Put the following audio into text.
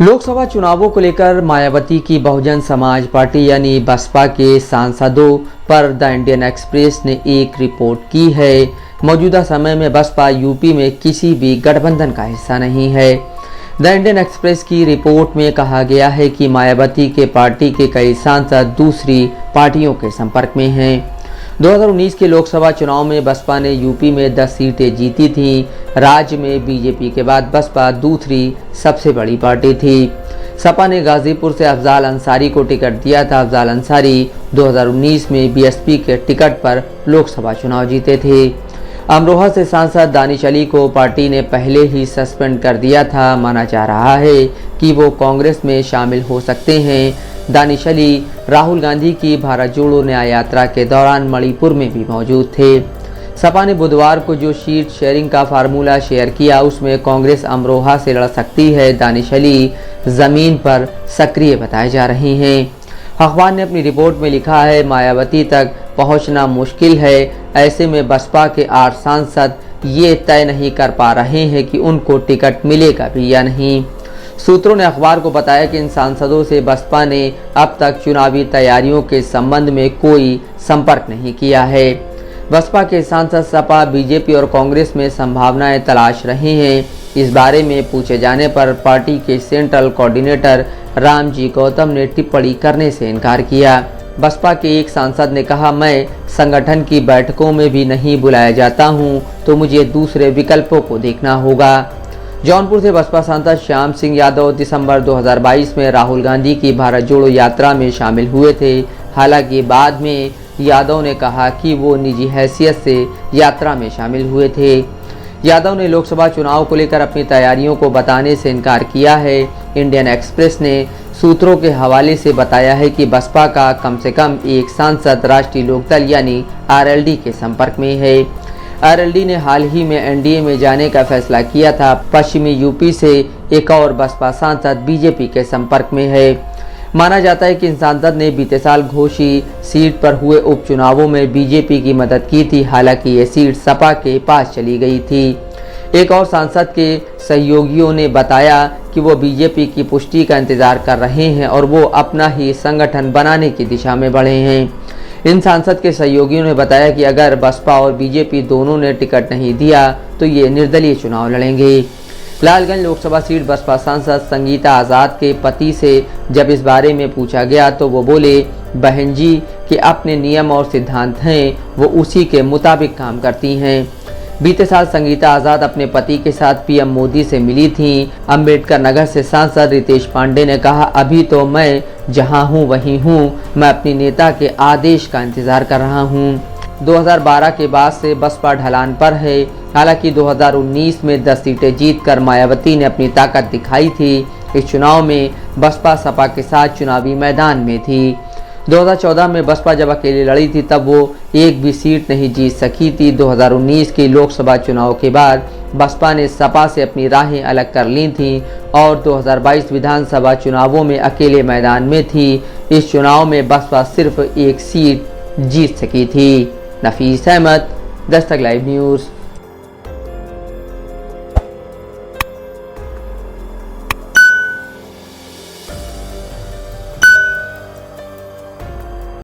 लोकसभा चुनावों को लेकर मायावती की बहुजन समाज पार्टी यानी बसपा के सांसदों पर द इंडियन एक्सप्रेस ने एक रिपोर्ट की है। मौजूदा समय में बसपा यूपी में किसी भी गठबंधन का हिस्सा नहीं है। द इंडियन एक्सप्रेस की रिपोर्ट में कहा गया है कि मायावती के पार्टी के कई सांसद दूसरी पार्टियों के संपर्क में हैं। 2019 के लोकसभा चुनाव में बसपा ने यूपी में 10 सीटें जीती थीं। राज्य में बीजेपी के बाद बसपा दूसरी सबसे बड़ी पार्टी थी। सपा ने गाजीपुर से अफजाल अंसारी को टिकट दिया था। अफजाल अंसारी 2019 में बीएसपी के टिकट पर लोकसभा चुनाव जीते थे। अमरोहा से सांसद दानिश अली को पार्टी ने पहले ही सस्पेंड कर दिया था। माना जा रहा है कि वो कांग्रेस में शामिल हो सकते हैं। दानिश अली राहुल गांधी की भारत जोड़ो न्याय यात्रा के दौरान मणिपुर में भी मौजूद थे। सपा ने बुधवार को जो सीट शेयरिंग का फार्मूला शेयर किया उसमें कांग्रेस अमरोहा से लड़ सकती है। दानिश अली जमीन पर सक्रिय बताए जा रहे हैं। अखबार ने अपनी रिपोर्ट में लिखा है, मायावती तक पहुंचना मुश्किल है। ऐसे में बसपा के 8 सांसद ये तय नहीं कर पा रहे हैं कि उनको टिकट मिलेगा भी या नहीं। सूत्रों ने अखबार को बताया कि इन सांसदों से बसपा ने अब तक चुनावी तैयारियों के संबंध में कोई संपर्क नहीं किया है। बसपा के सांसद सपा, बीजेपी और कांग्रेस में संभावनाएं तलाश रहे हैं। इस बारे में पूछे जाने पर पार्टी के सेंट्रल कोऑर्डिनेटर रामजी गौतम ने टिप्पणी करने से इनकार किया। बसपा के एक सांसद ने कहा, मैं संगठन की बैठकों में भी नहीं बुलाया जाता हूं, तो मुझे दूसरे विकल्पों को देखना होगा। जौनपुर से बसपा सांसद श्याम सिंह यादव दिसंबर 2022 में राहुल गांधी की भारत जोड़ो यात्रा में शामिल हुए थे। हालांकि बाद में यादव ने कहा कि वो निजी हैसियत से यात्रा में शामिल हुए थे। यादव ने लोकसभा चुनाव को लेकर अपनी तैयारियों को बताने से इनकार किया है। इंडियन एक्सप्रेस ने सूत्रों के हवाले से बताया है कि बसपा का कम से कम एक सांसद राष्ट्रीय लोकदल यानी आरएलडी के संपर्क में है। आरएलडी ने हाल ही में एनडीए में जाने का फैसला किया था। पश्चिमी यूपी से एक और बसपा सांसद बीजेपी के संपर्क में है। माना जाता है कि इन सांसद ने बीते साल घोषी सीट पर हुए उपचुनावों में बीजेपी की मदद की थी। हालांकि ये सीट सपा के पास चली गई थी। एक और सांसद के सहयोगियों ने बताया कि वो बीजेपी की पुष्टि का इंतजार कर रहे हैं और वो अपना ही संगठन बनाने की दिशा में बढ़े हैं। इन सांसद के सहयोगियों ने बताया कि अगर बसपा और बीजेपी दोनों ने टिकट नहीं दिया तो ये निर्दलीय चुनाव लड़ेंगे। लालगंज लोकसभा सीट बसपा सांसद संगीता आज़ाद के पति से जब इस बारे में पूछा गया तो वो बोले, बहन जी के अपने नियम और सिद्धांत हैं, वो उसी के मुताबिक काम करती हैं। बीते साल संगीता आज़ाद अपने पति के साथ पीएम मोदी से मिली थीं। अम्बेडकर नगर से सांसद रितेश पांडे ने कहा, अभी तो मैं जहां हूं वहीं हूं, मैं अपनी नेता के आदेश का इंतजार कर रहा हूं। 2012 के बाद से बसपा ढलान पर है। हालांकि 2019 में 10 सीटें जीतकर मायावती ने अपनी ताकत दिखाई थी। इस चुनाव में बसपा सपा के साथ चुनावी मैदान में थी। 2014 में बसपा जब अकेले लड़ी थी तब वो एक भी सीट नहीं जीत सकी थी। 2019 के लोकसभा चुनाव के बाद बसपा ने सपा से अपनी राहें अलग कर ली थीं और 2022 विधानसभा चुनावों में अकेले मैदान में थी। इस चुनाव में बसपा सिर्फ एक सीट जीत सकी थी। नफीस अहमद, दस्तक लाइव न्यूज़।